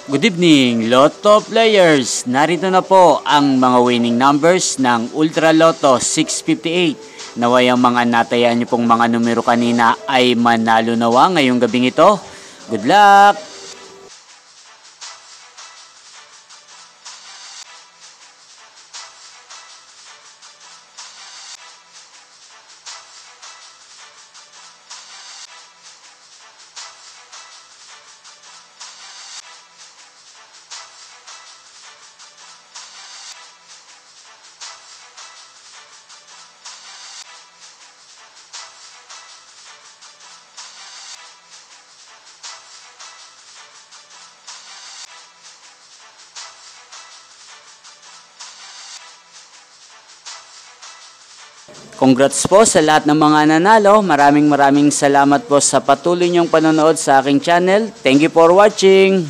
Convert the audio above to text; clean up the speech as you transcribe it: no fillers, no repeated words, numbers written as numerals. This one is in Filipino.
Good evening, Lotto players! Narito na po ang mga winning numbers ng Ultra Lotto 658. Naway ang mga natayaan niyo pong mga numero kanina ay manalo nawa ngayong gabing ito. Good luck! Congrats po sa lahat ng mga nanalo. Maraming salamat po sa patuloy niyong panonood sa aking channel. Thank you for watching.